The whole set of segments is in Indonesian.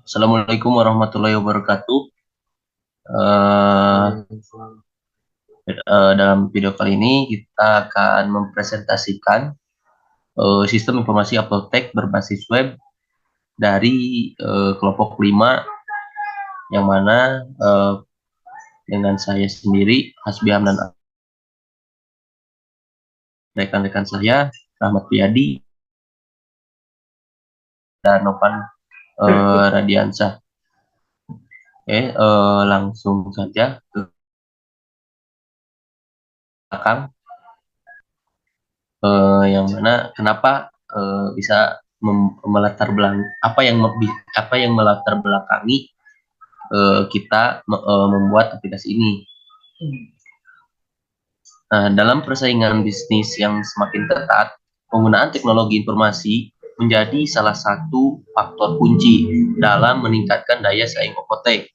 Assalamualaikum warahmatullahi wabarakatuh. Eh, dalam video kali ini kita akan mempresentasikan sistem informasi apotek berbasis web dari kelompok 5 yang mana dengan saya sendiri Hasbi Hamdan, rekan-rekan saya Rahmat Priyadi dan Novan Radiansah. Oke, langsung saja ke belakang, yang mana kenapa bisa melatar belakang apa yang melatar belakangi kita membuat aplikasi ini. Nah, dalam persaingan bisnis yang semakin ketat, penggunaan teknologi informasi menjadi salah satu faktor kunci dalam meningkatkan daya saing apotek.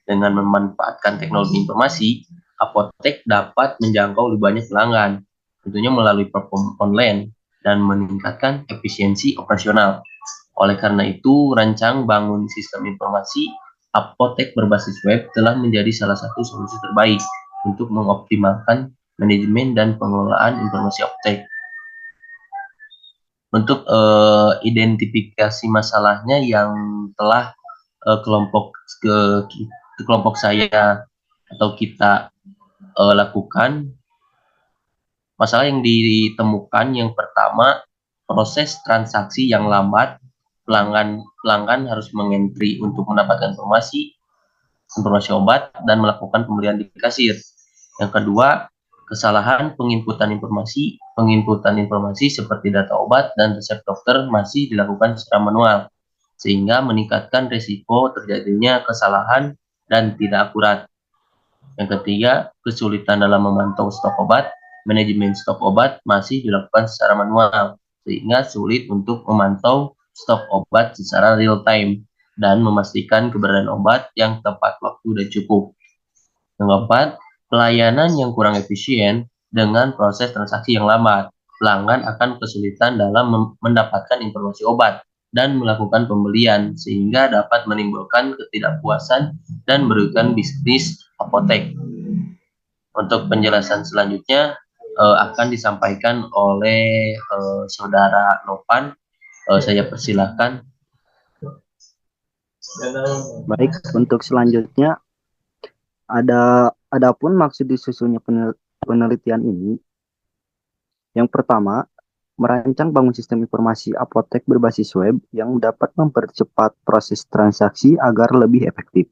Dengan memanfaatkan teknologi informasi, apotek dapat menjangkau lebih banyak pelanggan, tentunya melalui platform online dan meningkatkan efisiensi operasional. Oleh karena itu, rancang bangun sistem informasi apotek berbasis web telah menjadi salah satu solusi terbaik untuk mengoptimalkan manajemen dan pengelolaan informasi apotek. Untuk identifikasi masalahnya yang telah kelompok kelompok saya atau kita lakukan, masalah yang ditemukan yang pertama, proses transaksi yang lambat. Pelanggan harus mengentri untuk mendapatkan informasi obat dan melakukan pembelian di kasir. Yang kedua, kesalahan penginputan informasi seperti data obat dan resep dokter masih dilakukan secara manual, sehingga meningkatkan risiko terjadinya kesalahan dan tidak akurat. Yang ketiga, kesulitan dalam memantau stok obat. Manajemen stok obat masih dilakukan secara manual, sehingga sulit untuk memantau stok obat secara real time dan memastikan keberadaan obat yang tepat waktu dan cukup. Yang keempat, pelayanan yang kurang efisien dengan proses transaksi yang lambat. Pelanggan akan kesulitan dalam mendapatkan informasi obat dan melakukan pembelian, sehingga dapat menimbulkan ketidakpuasan dan merugikan bisnis apotek. Untuk penjelasan selanjutnya akan disampaikan oleh saudara Novan. Saya persilahkan. Baik, untuk selanjutnya adapun maksud disusunnya penelitian ini. Yang pertama, merancang bangun sistem informasi apotek berbasis web yang dapat mempercepat proses transaksi agar lebih efektif.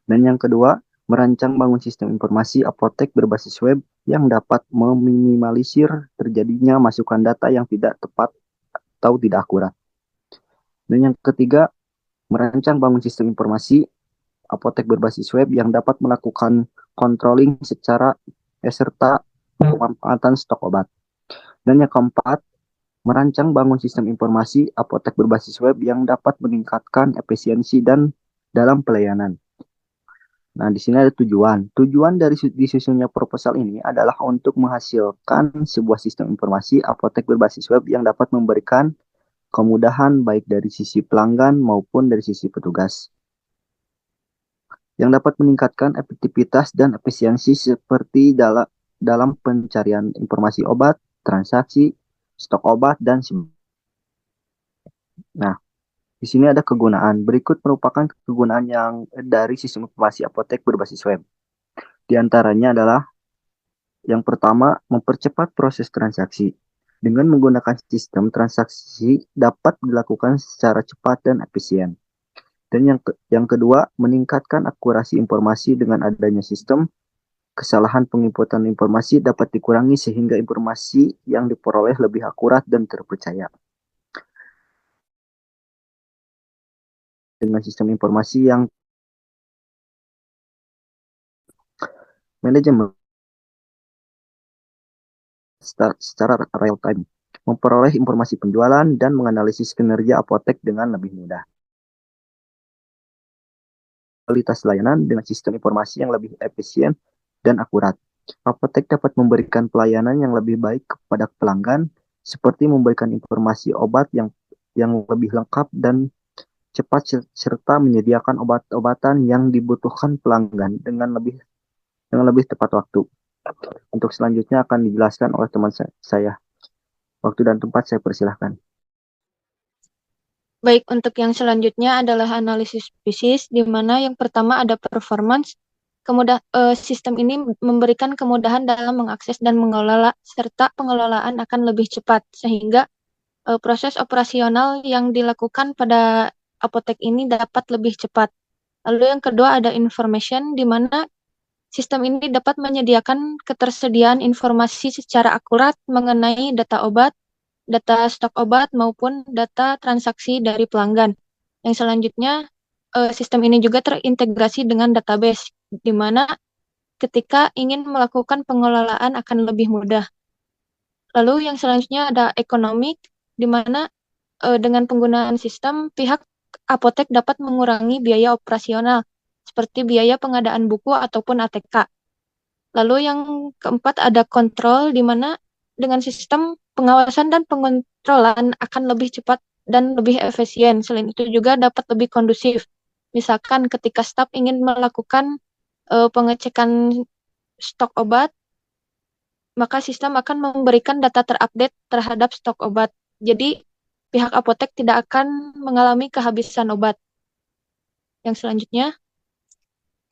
Dan yang kedua, merancang bangun sistem informasi apotek berbasis web yang dapat meminimalisir terjadinya masukan data yang tidak tepat atau tidak akurat. Dan yang ketiga, merancang bangun sistem informasi apotek berbasis web yang dapat melakukan controlling secara serta pemanfaatan stok obat. Dan yang keempat, merancang bangun sistem informasi apotek berbasis web yang dapat meningkatkan efisiensi dan dalam pelayanan. Nah, di sini ada tujuan. Tujuan dari disusunnya proposal ini adalah untuk menghasilkan sebuah sistem informasi apotek berbasis web yang dapat memberikan kemudahan baik dari sisi pelanggan maupun dari sisi petugas, yang dapat meningkatkan efektivitas dan efisiensi seperti dalam pencarian informasi obat, transaksi, stok obat, dan sebagainya. Nah, di sini ada kegunaan. Berikut merupakan kegunaan yang dari sistem informasi apotek berbasis web. Di antaranya adalah yang pertama, mempercepat proses transaksi. Dengan menggunakan sistem transaksi dapat dilakukan secara cepat dan efisien. Dan yang kedua, meningkatkan akurasi informasi. Dengan adanya sistem, kesalahan penginputan informasi dapat dikurangi sehingga informasi yang diperoleh lebih akurat dan terpercaya. Dengan sistem informasi yang manajemen secara real time, memperoleh informasi penjualan dan menganalisis kinerja apotek dengan lebih mudah. Kualitas layanan dengan sistem informasi yang lebih efisien dan akurat. Apotek dapat memberikan pelayanan yang lebih baik kepada pelanggan, seperti memberikan informasi obat yang lebih lengkap dan cepat serta menyediakan obat-obatan yang dibutuhkan pelanggan dengan lebih tepat waktu. Untuk selanjutnya akan dijelaskan oleh teman saya. Waktu dan tempat saya persilahkan. Baik, untuk yang selanjutnya adalah analisis spesies, di mana yang pertama ada performance. Sistem ini memberikan kemudahan dalam mengakses dan mengelola, serta pengelolaan akan lebih cepat, sehingga proses operasional yang dilakukan pada apotek ini dapat lebih cepat. Lalu yang kedua ada information, di mana sistem ini dapat menyediakan ketersediaan informasi secara akurat mengenai data obat, data stok obat, maupun data transaksi dari pelanggan. Yang selanjutnya, sistem ini juga terintegrasi dengan database, di mana ketika ingin melakukan pengelolaan akan lebih mudah. Lalu yang selanjutnya ada ekonomik, di mana dengan penggunaan sistem, pihak apotek dapat mengurangi biaya operasional, seperti biaya pengadaan buku ataupun ATK. Lalu yang keempat ada kontrol, di mana dengan sistem pengawasan dan pengontrolan akan lebih cepat dan lebih efisien. Selain itu juga dapat lebih kondusif. Misalkan ketika staf ingin melakukan pengecekan stok obat, maka sistem akan memberikan data terupdate terhadap stok obat. Jadi pihak apotek tidak akan mengalami kehabisan obat. Yang selanjutnya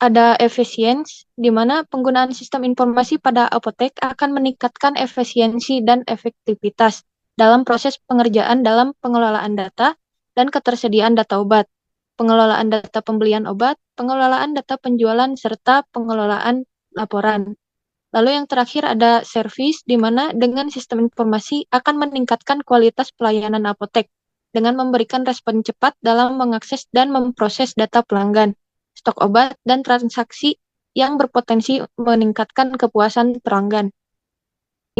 ada efisiensi, di mana penggunaan sistem informasi pada apotek akan meningkatkan efisiensi dan efektivitas dalam proses pengerjaan dalam pengelolaan data dan ketersediaan data obat, pengelolaan data pembelian obat, pengelolaan data penjualan, serta pengelolaan laporan. Lalu yang terakhir ada service, di mana dengan sistem informasi akan meningkatkan kualitas pelayanan apotek dengan memberikan respon cepat dalam mengakses dan memproses data pelanggan, stok obat, dan transaksi yang berpotensi meningkatkan kepuasan pelanggan.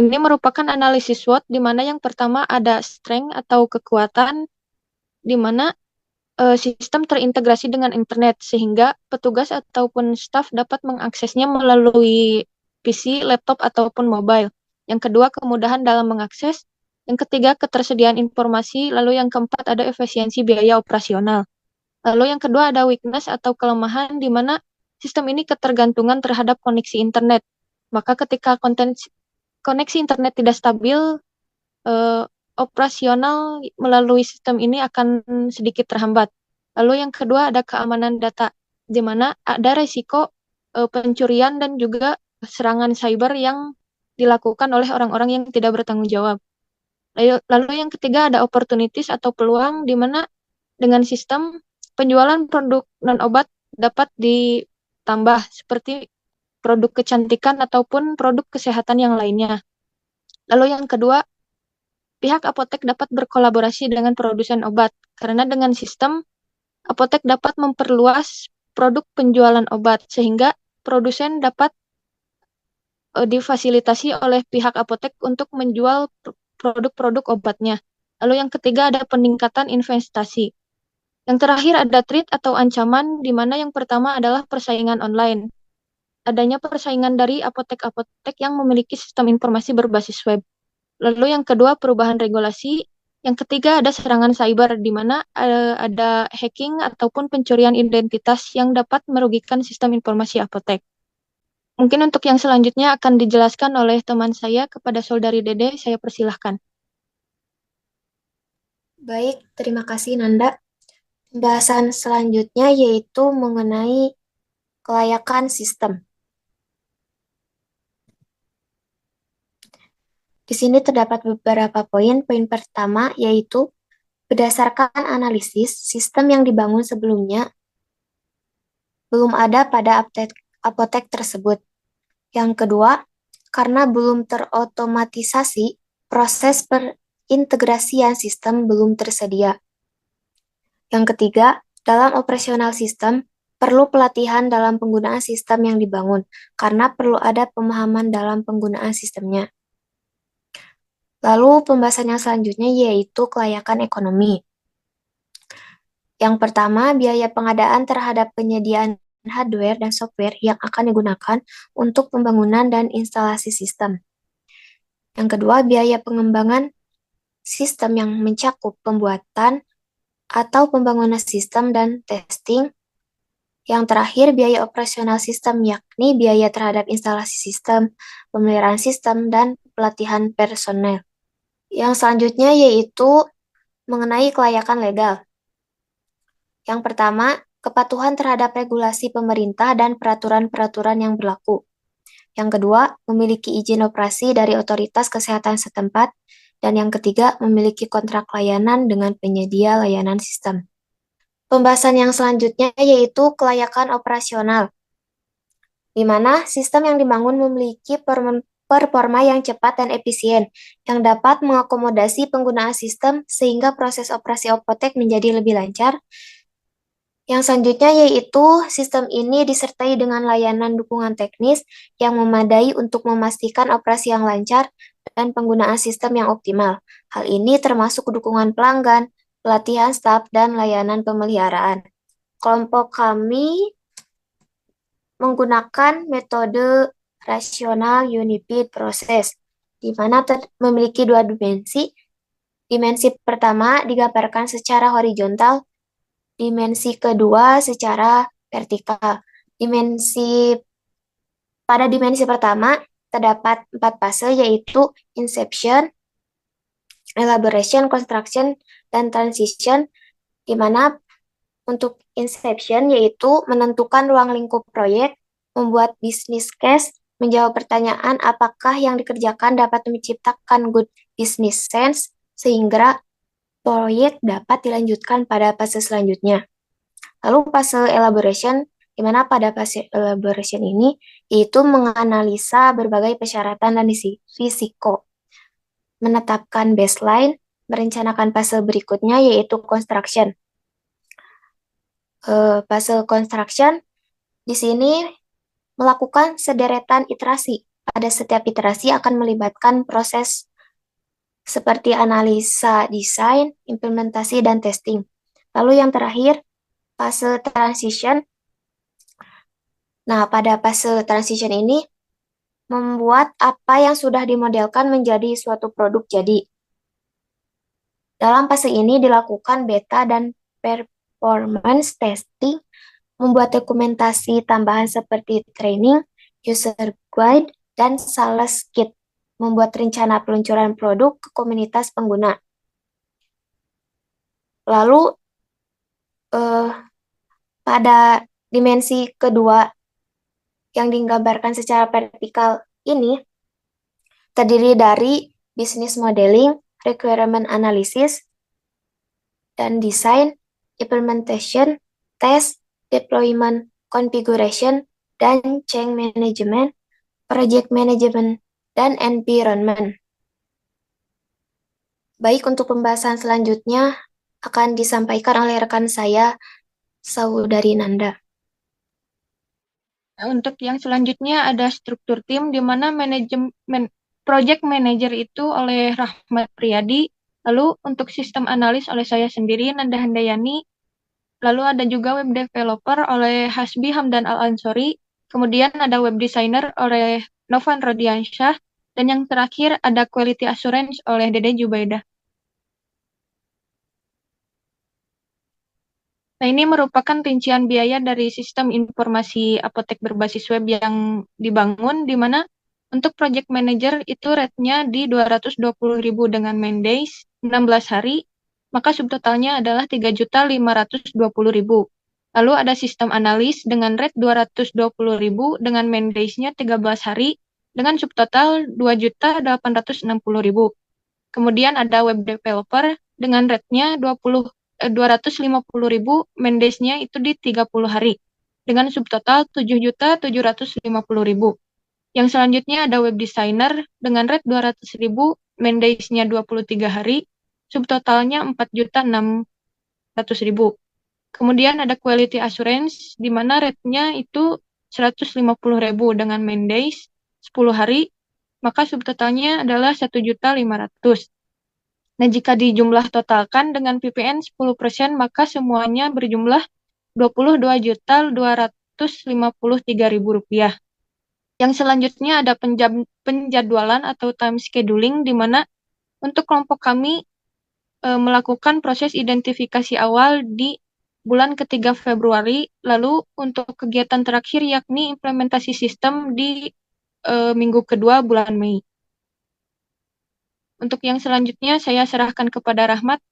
Ini merupakan analisis SWOT, di mana yang pertama ada strength atau kekuatan, di mana sistem terintegrasi dengan internet, sehingga petugas ataupun staf dapat mengaksesnya melalui PC, laptop, ataupun mobile. Yang kedua, kemudahan dalam mengakses. Yang ketiga, ketersediaan informasi. Lalu yang keempat, ada efisiensi biaya operasional. Lalu yang kedua, ada weakness atau kelemahan, di mana sistem ini ketergantungan terhadap koneksi internet. Maka ketika koneksi internet tidak stabil, operasional melalui sistem ini akan sedikit terhambat. Lalu yang kedua ada keamanan data, di mana ada resiko pencurian dan juga serangan cyber yang dilakukan oleh orang-orang yang tidak bertanggung jawab. Lalu yang ketiga ada opportunities atau peluang, di mana dengan sistem penjualan produk non-obat dapat ditambah seperti produk kecantikan ataupun produk kesehatan yang lainnya. Lalu yang kedua, pihak apotek dapat berkolaborasi dengan produsen obat, karena dengan sistem, apotek dapat memperluas produk penjualan obat, sehingga produsen dapat difasilitasi oleh pihak apotek untuk menjual produk-produk obatnya. Lalu yang ketiga ada peningkatan investasi. Yang terakhir ada threat atau ancaman, di mana yang pertama adalah persaingan online. Adanya persaingan dari apotek-apotek yang memiliki sistem informasi berbasis web. Lalu yang kedua perubahan regulasi. Yang ketiga ada serangan cyber, di mana ada hacking ataupun pencurian identitas yang dapat merugikan sistem informasi apotek. Mungkin untuk yang selanjutnya akan dijelaskan oleh teman saya kepada Saudari Dede, saya persilahkan. Baik, terima kasih Nanda. Pembahasan selanjutnya yaitu mengenai kelayakan sistem. Di sini terdapat beberapa poin. Poin pertama yaitu berdasarkan analisis, sistem yang dibangun sebelumnya belum ada pada apotek tersebut. Yang kedua, karena belum terotomatisasi, proses perintegrasian sistem belum tersedia. Yang ketiga, dalam operasional sistem, perlu pelatihan dalam penggunaan sistem yang dibangun, karena perlu ada pemahaman dalam penggunaan sistemnya. Lalu pembahasan yang selanjutnya yaitu kelayakan ekonomi. Yang pertama, biaya pengadaan terhadap penyediaan hardware dan software yang akan digunakan untuk pembangunan dan instalasi sistem. Yang kedua, biaya pengembangan sistem yang mencakup pembuatan, atau pembangunan sistem dan testing. Yang terakhir, biaya operasional sistem, yakni biaya terhadap instalasi sistem, pemeliharaan sistem, dan pelatihan personel. Yang selanjutnya yaitu mengenai kelayakan legal. Yang pertama, kepatuhan terhadap regulasi pemerintah dan peraturan-peraturan yang berlaku. Yang kedua, memiliki izin operasi dari otoritas kesehatan setempat. Dan yang ketiga, memiliki kontrak layanan dengan penyedia layanan sistem. Pembahasan yang selanjutnya yaitu kelayakan operasional, di mana sistem yang dibangun memiliki performa yang cepat dan efisien, yang dapat mengakomodasi penggunaan sistem sehingga proses operasi apotek menjadi lebih lancar. Yang selanjutnya yaitu sistem ini disertai dengan layanan dukungan teknis yang memadai untuk memastikan operasi yang lancar dan penggunaan sistem yang optimal. Hal ini termasuk dukungan pelanggan, pelatihan staf, dan layanan pemeliharaan. Kelompok kami menggunakan metode rasional unified process, di mana memiliki dua dimensi. Dimensi pertama digambarkan secara horizontal, dimensi kedua secara vertikal. Pada dimensi pertama terdapat 4 fase, yaitu inception, elaboration, construction, dan transition, di mana untuk inception yaitu menentukan ruang lingkup proyek, membuat business case, menjawab pertanyaan apakah yang dikerjakan dapat menciptakan good business sense sehingga proyek dapat dilanjutkan pada fase selanjutnya. Lalu fase elaboration, di mana pada fase elaboration ini yaitu menganalisa berbagai persyaratan dan risiko, menetapkan baseline, merencanakan fase berikutnya yaitu construction. Fase construction di sini melakukan sederetan iterasi. Pada setiap iterasi akan melibatkan proses seperti analisa desain, implementasi, dan testing. Lalu yang terakhir, fase transition. Nah, pada fase transition ini membuat apa yang sudah dimodelkan menjadi suatu produk jadi. Dalam fase ini dilakukan beta dan performance testing, membuat dokumentasi tambahan seperti training, user guide, dan sales kit, membuat rencana peluncuran produk ke komunitas pengguna. Lalu pada dimensi kedua yang digambarkan secara vertikal ini terdiri dari business modeling, requirement analysis, dan design, implementation, test, deployment, configuration, dan change management, project management, dan environment. Baik, untuk pembahasan selanjutnya akan disampaikan oleh rekan saya, Saudari Nanda. Untuk yang selanjutnya ada struktur tim, di mana project manager itu oleh Rahmat Priyadi, lalu untuk sistem analis oleh saya sendiri, Nanda Handayani, lalu ada juga web developer oleh Hasbi Hamdan Al-Ansori, kemudian ada web designer oleh Novan Rodiansyah, dan yang terakhir ada quality assurance oleh Dede Jubaidah. Nah, ini merupakan rincian biaya dari sistem informasi apotek berbasis web yang dibangun, di mana untuk project manager itu rate-nya di 220.000 dengan main days 16 hari, maka subtotalnya adalah 3.520.000. Lalu ada sistem analis dengan rate 220.000 dengan main days-nya 13 hari, dengan subtotal 2.860.000. Kemudian ada web developer dengan rate-nya 250.000, main days-nya itu di 30 hari, dengan subtotal 7.750.000. Yang selanjutnya ada web designer dengan rate 200.000, main days-nya 23 hari, subtotalnya 4.600.000. Kemudian ada quality assurance, di mana rate-nya itu 150.000 dengan main days 10 hari, maka subtotalnya adalah 1.500.000. Nah, jika dijumlah totalkan dengan PPN 10%, maka semuanya berjumlah Rp22.253.000. Yang selanjutnya ada penjadwalan atau time scheduling, di mana untuk kelompok kami melakukan proses identifikasi awal di bulan ketiga Februari, lalu untuk kegiatan terakhir yakni implementasi sistem di minggu kedua bulan Mei. Untuk yang selanjutnya saya serahkan kepada Rahmat.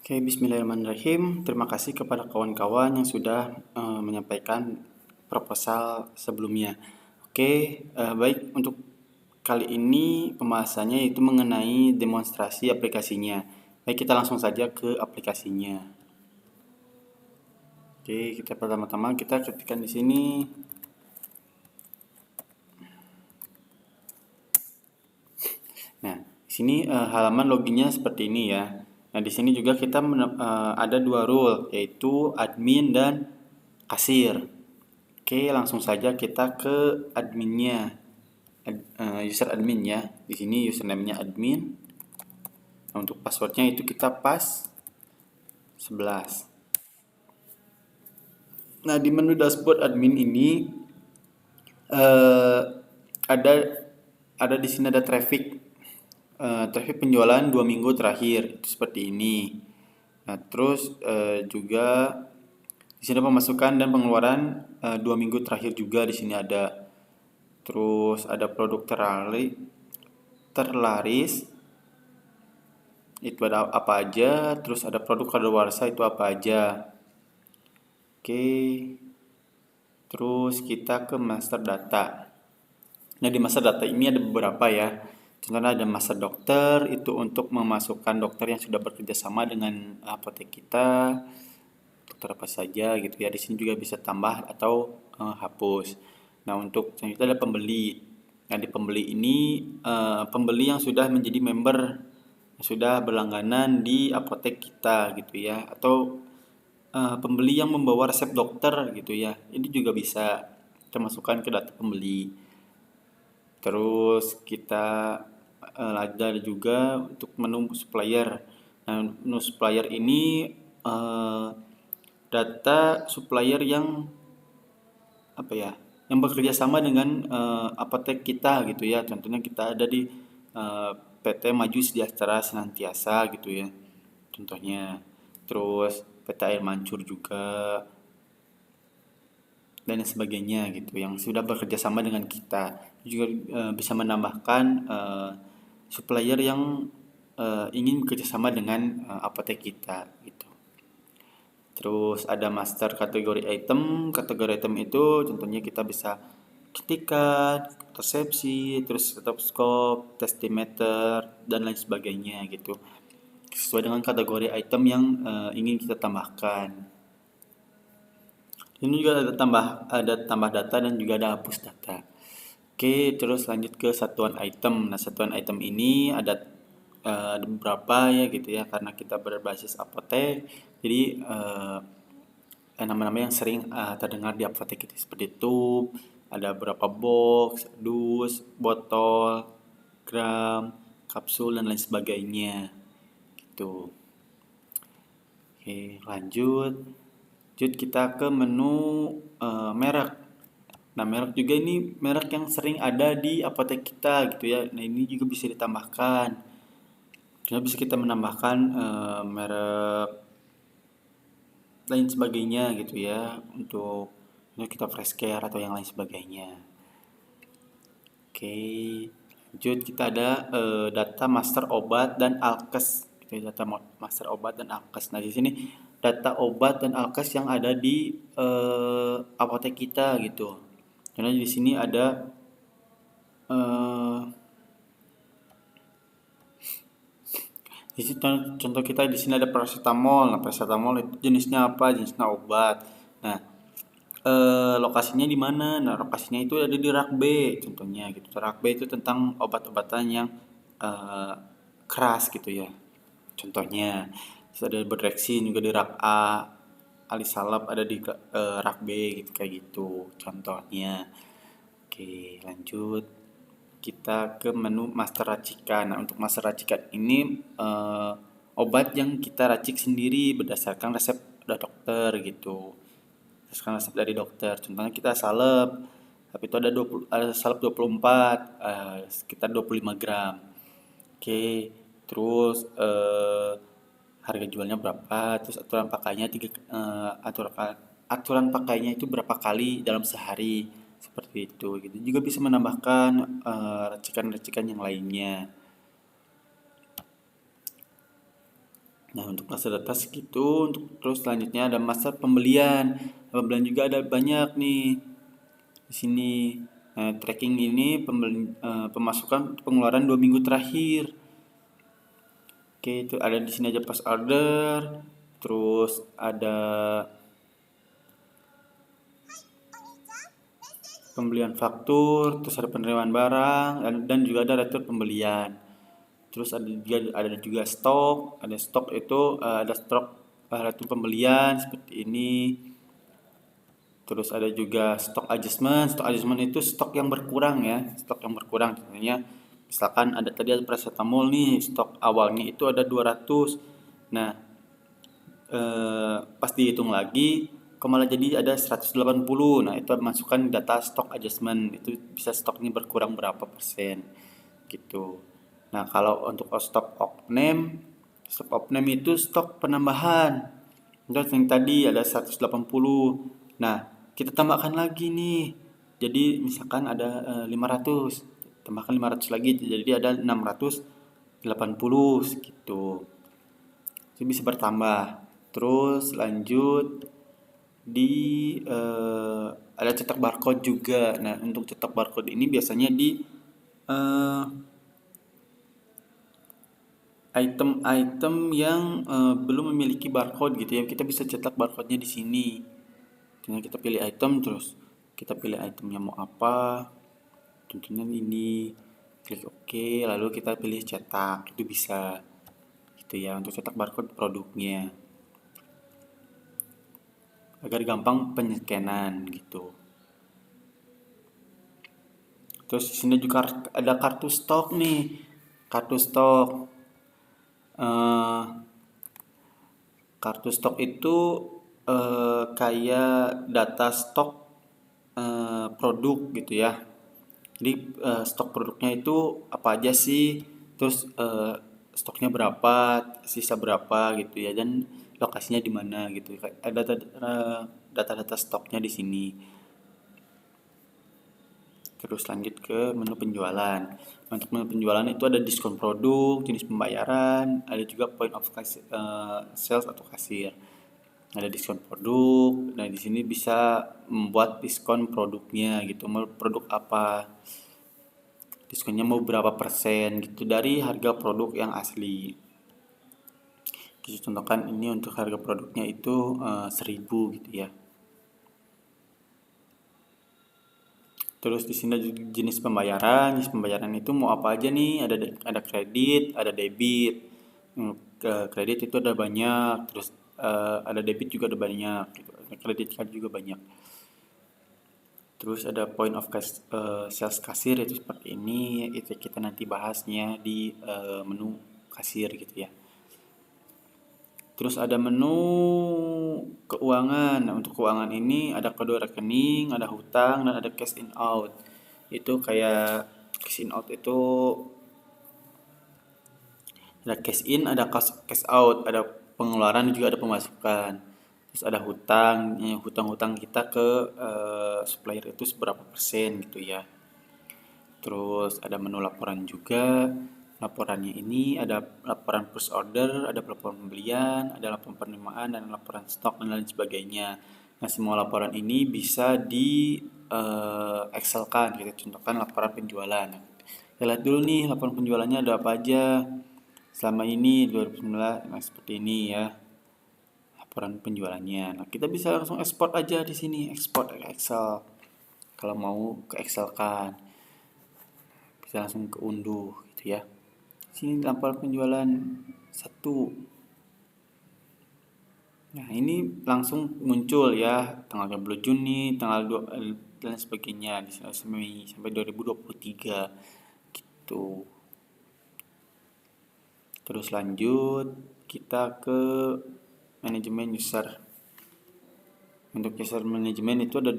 Oke, bismillahirrahmanirrahim. Terima kasih kepada kawan-kawan yang sudah menyampaikan proposal sebelumnya. Oke, baik, untuk kali ini pembahasannya yaitu mengenai demonstrasi aplikasinya. Baik, kita langsung saja ke aplikasinya. Oke, kita pertama-tama kita ketikkan di sini. Nah, di sini halaman loginnya seperti ini ya. Nah, di sini juga kita ada dua role, yaitu admin dan kasir. Oke, langsung saja kita ke adminnya, user admin ya. Di sini username-nya admin. Nah, untuk passwordnya itu kita pas 11. Nah, di menu dashboard admin ini ada di sini ada traffic penjualan 2 minggu terakhir itu seperti ini. Nah, terus juga di sini pemasukan dan pengeluaran 2 minggu terakhir juga di sini ada. Terus ada produk terlaris itu ada apa aja, terus ada produk kadaluarsa itu apa aja. Oke. Terus kita ke master data. Nah, di master data ini ada beberapa ya. Contohnya ada master dokter, itu untuk memasukkan dokter yang sudah bekerja sama dengan apotek kita. Dokter apa saja gitu ya. Di sini juga bisa tambah atau hapus. Nah, untuk selanjutnya ada pembeli. Nah, di pembeli ini pembeli yang sudah menjadi member, yang sudah berlangganan di apotek kita gitu ya, atau pembeli yang membawa resep dokter gitu ya. Ini juga bisa kita masukkan ke data pembeli. Terus kita ada juga untuk menu supplier. Nah, menu supplier ini data supplier yang apa ya, yang bekerja sama dengan apotek kita gitu ya. Contohnya kita ada di PT Maju Sejahtera Senantiasa gitu ya, contohnya. Terus PT Air Mancur juga dan sebagainya gitu, yang sudah bekerja sama dengan kita. Juga bisa menambahkan supplier yang ingin bekerja sama dengan apotek kita gitu. Terus ada master kategori item. Kategori item itu contohnya kita bisa ketikan, resepsi, terus stetoskop, testimeter, dan lain sebagainya gitu. Sesuai dengan kategori item yang ingin kita tambahkan. Ini juga ada tambah data dan juga ada hapus data. Oke, terus lanjut ke satuan item. Nah, satuan item ini ada beberapa ya gitu ya, karena kita berbasis apotek. Jadi nama-nama yang sering terdengar di apotek itu seperti tube, ada beberapa box, dus, botol, gram, kapsul, dan lain sebagainya gitu. Oke, lanjut kita ke menu merek. Nah, merek juga ini merek yang sering ada di apotek kita gitu ya. Nah, ini juga bisa ditambahkan. Jadi bisa kita menambahkan merek lain sebagainya gitu ya, untuk kita fresh care atau yang lain sebagainya. Oke, lanjut kita ada data master obat dan alkes. Data master obat dan alkes. Nah, di sini data obat dan alkes yang ada di apotek kita gitu. Karena di sini ada di sini contoh kita di sini ada paracetamol. Nah, paracetamol itu jenisnya apa? Jenisnya obat. Nah, lokasinya di mana? Nah, lokasinya itu ada di rak B contohnya gitu. Rak B itu tentang obat-obatan yang keras gitu ya. Contohnya, terus ada Bedrexin juga di rak A, Alisalab ada di rak B gitu, kayak gitu contohnya. Oke, lanjut kita ke menu master racikan. Nah, untuk master racikan ini obat yang kita racik sendiri berdasarkan resep dokter gitu. Berdasarkan resep dari dokter. Contohnya kita salep, tapi itu ada salep 24, sekitar 25 gram. Oke, terus harga jualnya berapa, terus aturan pakainya aturan pakainya itu berapa kali dalam sehari, seperti itu gitu. Juga bisa menambahkan racikan-racikan yang lainnya. Nah, untuk masa data segitu. Terus selanjutnya ada masa pembelian. Pembelian juga ada banyak nih di sini. Nah, tracking ini pemasukan pengeluaran 2 minggu terakhir. Oke, itu ada di sini aja pas order. Terus ada pembelian faktur, terus ada penerimaan barang, dan juga ada retur pembelian. Terus ada juga stok, ada stok itu ada stok retur pembelian seperti ini. Terus ada juga stok adjustment. Stok adjustment itu stok yang berkurang ya, stok yang berkurang. Contohnya misalkan tadi ada paracetamol nih, stok awalnya itu ada 200. Nah, pas dihitung lagi kok malah jadi ada 180. Nah, itu masukkan data stok adjustment. Itu bisa stoknya berkurang berapa persen gitu. Nah, kalau untuk stok opname itu stok penambahan. Terus yang tadi ada 180. Nah, kita tambahkan lagi nih. Jadi misalkan ada 500, tambahkan 500 lagi jadi ada 680 gitu. Itu bisa bertambah. Terus lanjut di ada cetak barcode juga. Nah, untuk cetak barcode ini biasanya di item-item yang belum memiliki barcode gitu ya. Kita bisa cetak barcode-nya di sini. Tinggal kita pilih item, terus kita pilih itemnya mau apa. Tentunya ini, klik OK, lalu kita pilih cetak. Itu bisa gitu ya untuk cetak barcode produknya. Agar gampang penyekenan gitu. Terus di sini juga ada kartu stok nih. Kartu stok. Kartu stok itu kayak data stok produk gitu ya. Jadi stok produknya itu apa aja sih, terus stoknya berapa, sisa berapa gitu ya, dan lokasinya di mana gitu. Ada data-data stoknya di sini. Terus lanjut ke menu penjualan. Untuk menu penjualan itu ada diskon produk, jenis pembayaran, ada juga point of sales atau kasir. Ada diskon produk. Nah, di sini bisa membuat diskon produknya gitu. Mau produk apa? Diskonnya mau berapa persen gitu dari harga produk yang asli. Kita contohkan ini untuk harga produknya itu 1.000 gitu ya. Terus di sini jenis pembayaran. Jenis pembayaran itu mau apa aja nih? Ada kredit, ada debit. Kredit itu ada banyak. Terus ada debit juga ada banyak. Gitu. Kredit card juga banyak. Terus ada point of sales kasir itu seperti ini. Itu kita nanti bahasnya di menu kasir gitu ya. Terus ada menu keuangan. Nah, untuk keuangan ini ada kode rekening, ada hutang, dan ada cash in out. Itu kayak cash in out itu ada cash in, ada cash out, ada pengeluaran juga ada pemasukan. Terus ada hutang, hutang-hutang kita ke supplier itu seberapa persen gitu ya. Terus ada menu laporan juga. Laporannya ini ada laporan first order, ada laporan pembelian, ada laporan penerimaan, dan laporan stok, dan lain sebagainya. Nah, semua laporan ini bisa di Excel-kan. Kita contohkan laporan penjualan. Kita lihat dulu nih laporan penjualannya ada apa aja selama ini 2019. Nah, seperti ini ya laporan penjualannya. Nah, kita bisa langsung ekspor aja di sini, ekspor ke Excel. Kalau mau ke Excel-kan bisa langsung keunduh gitu ya. Sini laporan penjualan 1. Nah, ini langsung muncul ya tanggal 20 Juni, tanggal 2 dan sebagainya di sampai 2023 gitu. Terus lanjut kita ke manajemen user. Untuk user manajemen itu ada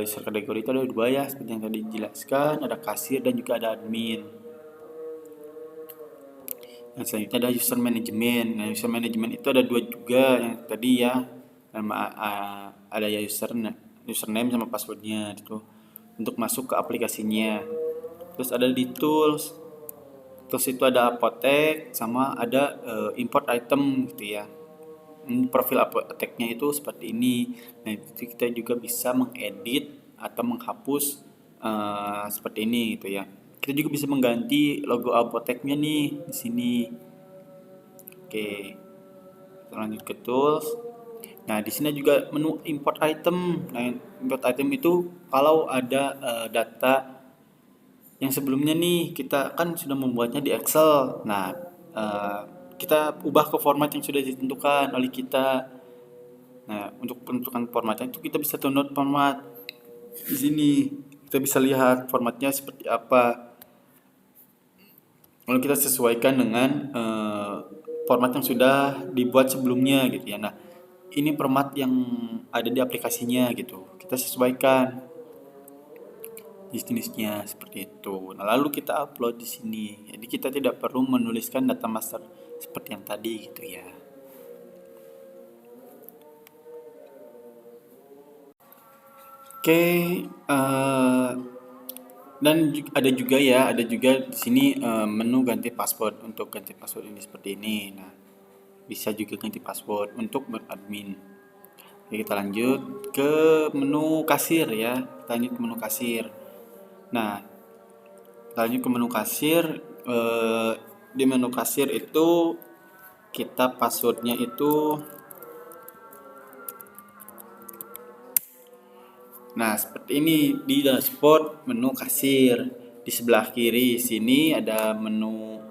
user kategori itu ada 2 ya, seperti yang tadi dijelaskan, ada kasir dan juga ada admin. Nah, selanjutnya ada user management. Nah, user management itu ada dua juga yang tadi ya, nama ada ya username sama passwordnya itu untuk masuk ke aplikasinya. Terus ada di tools. Terus itu ada apotek sama ada import item gitu ya. Profil apoteknya itu seperti ini. Nah, itu kita juga bisa mengedit atau menghapus seperti ini gitu ya. Kita juga bisa mengganti logo apoteknya nih di sini. Oke, kita lanjut ke tools. Nah, di sini juga menu import item. Nah, import item itu kalau ada data yang sebelumnya nih kita kan sudah membuatnya di Excel. Nah, kita ubah ke format yang sudah ditentukan oleh kita. Nah, untuk penentukan formatnya itu kita bisa download format di sini. Kita bisa lihat formatnya seperti apa. Lalu kita sesuaikan dengan format yang sudah dibuat sebelumnya gitu ya. Nah, ini format yang ada di aplikasinya gitu. Kita sesuaikan jenisnya seperti itu. Nah, lalu kita upload di sini. Jadi kita tidak perlu menuliskan data master seperti yang tadi gitu ya. Oke, dan ada juga di sini menu ganti password. Untuk ganti password ini seperti ini. Nah, bisa juga ganti password untuk beradmin. Oke, kita lanjut ke menu kasir ya. Kita lanjut ke menu kasir. Nah, kita lanjut ke menu kasir. Di menu kasir itu kita passwordnya itu, nah seperti ini di dashboard menu kasir. Di sebelah kiri sini ada menu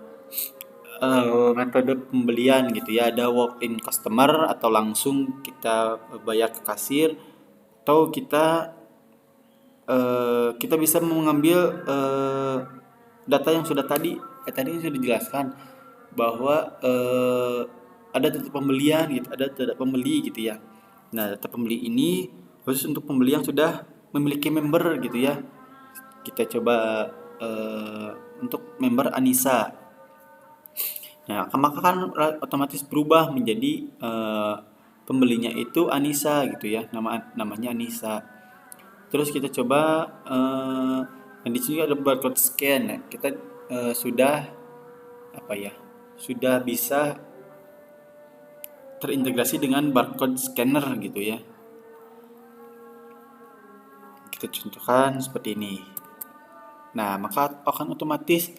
metode pembelian gitu ya. Ada walk-in customer atau langsung kita bayar ke kasir, atau kita bisa mengambil data yang sudah tadi sudah dijelaskan bahwa ada data pembelian gitu, ada data pembeli gitu ya. Nah, data pembeli ini khusus untuk pembeli yang sudah memiliki member gitu ya. Kita coba untuk member Anissa. Nah, maka kan otomatis berubah menjadi pembelinya itu Anissa gitu ya, namanya Anissa. Terus kita coba dan di sini ada barcode scan. Nah, kita sudah bisa terintegrasi dengan barcode scanner gitu ya. Kita contohkan seperti ini. Nah, maka akan otomatis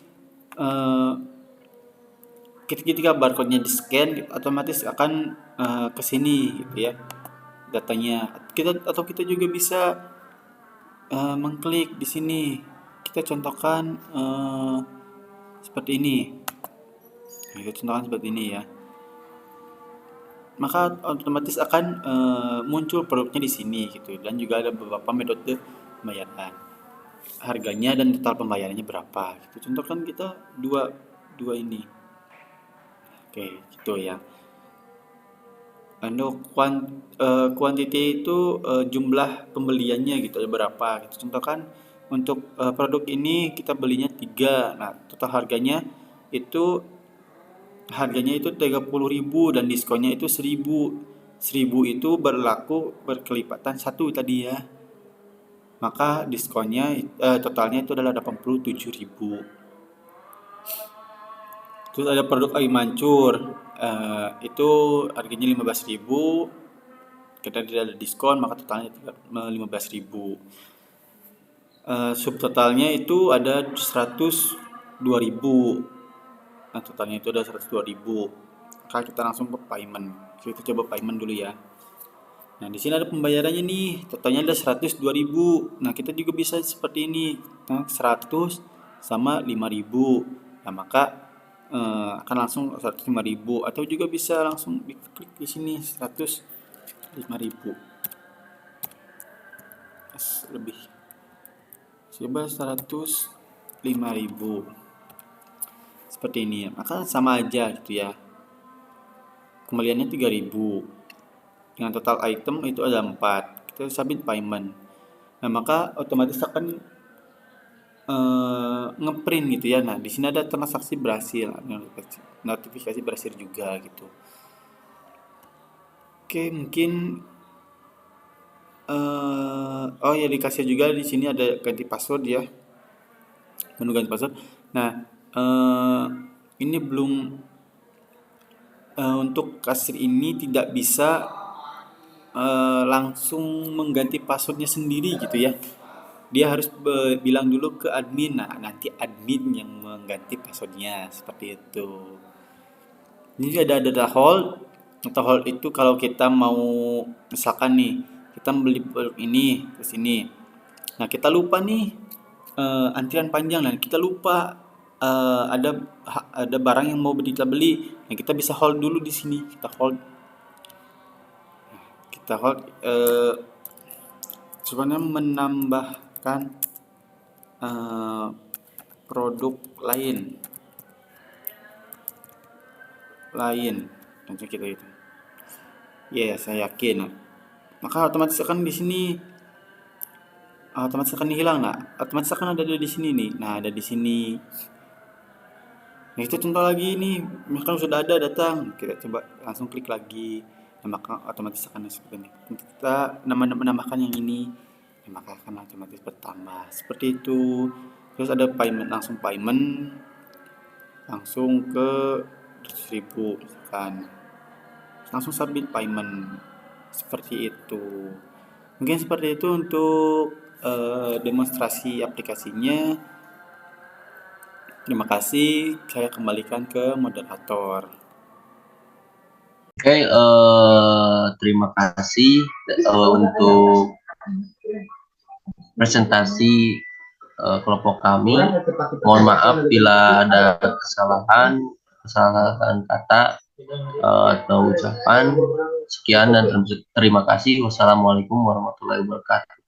ketika barcode-nya di scan otomatis akan ke sini gitu ya datanya. Kita juga bisa mengklik di sini. Kita contohkan seperti ini. Nah, kita contohkan seperti ini ya. Maka otomatis akan muncul produknya di sini gitu, dan juga ada beberapa metode pembayaran, harganya dan total pembayarannya berapa gitu. Contohkan kita dua ini. Oke, gitu ya. Untuk quantity itu jumlah pembeliannya gitu, ada berapa gitu. Contohkan untuk produk ini kita belinya 3. Nah, total harganya itu 30.000 dan diskonnya itu 1.000. 1.000 itu berlaku berkelipatan 1 tadi ya. Maka diskonnya totalnya itu adalah 87.000. Terus ada produk air mancur. Itu harganya 15.000. Kita tidak ada diskon, maka totalnya 15.000. Subtotalnya itu ada 102.000. Nah, totalnya itu ada 102.000. Maka kita langsung ke payment. Kita coba payment dulu ya. Nah, di sini ada pembayarannya nih. Totalnya ada 102.000. Nah, kita juga bisa seperti ini. Nah, 100 sama 5.000. Nah, maka akan langsung 105.000, atau juga bisa langsung diklik di sini 105.000 lebih. Coba 105.000 seperti ini ya. Maka sama aja gitu ya. Kembaliannya 3.000. Dengan total item itu ada 4. Kita submit payment. Nah, maka otomatis akan ngeprint gitu ya. Nah, di sini ada transaksi berhasil, notifikasi berhasil juga gitu. Oke, mungkin oh ya, dikasih juga di sini ada ganti password ya, menu ganti password. Nah, ini belum untuk kasir ini tidak bisa langsung mengganti passwordnya sendiri gitu ya. Dia harus bilang dulu ke admin. Nah, nanti admin yang mengganti passwordnya seperti itu. Jadi ada data hold. Data hold itu kalau kita mau, misalkan nih kita beli produk ini ke sini. Nah, kita lupa nih antrian panjang, dan kita lupa ada barang yang mau kita beli. Nah, kita bisa hold dulu di sini. Kita hold sebenarnya menambahkan produk lain tentu kita itu. Ya, saya yakin. Maka otomatis akan di sini otomatis akan hilang. Nah, otomatis akan ada di sini nih. Nah, ada di sini. Nah, itu contoh lagi nih. Misalkan sudah ada datang, kita coba langsung klik lagi. Nah, maka otomatis akan seperti ini. Kita menambahkan yang ini, nah, maka akan otomatis bertambah. Seperti itu. Terus ada payment, langsung ke 100.000 misalkan. Langsung submit payment. Seperti itu. Mungkin seperti itu untuk demonstrasi aplikasinya. Terima kasih, saya kembalikan ke moderator. Oke, terima kasih untuk presentasi kelompok kami. Mohon maaf bila ada kesalahan kata atau ucapan. Sekian dan terima kasih. Wassalamualaikum warahmatullahi wabarakatuh.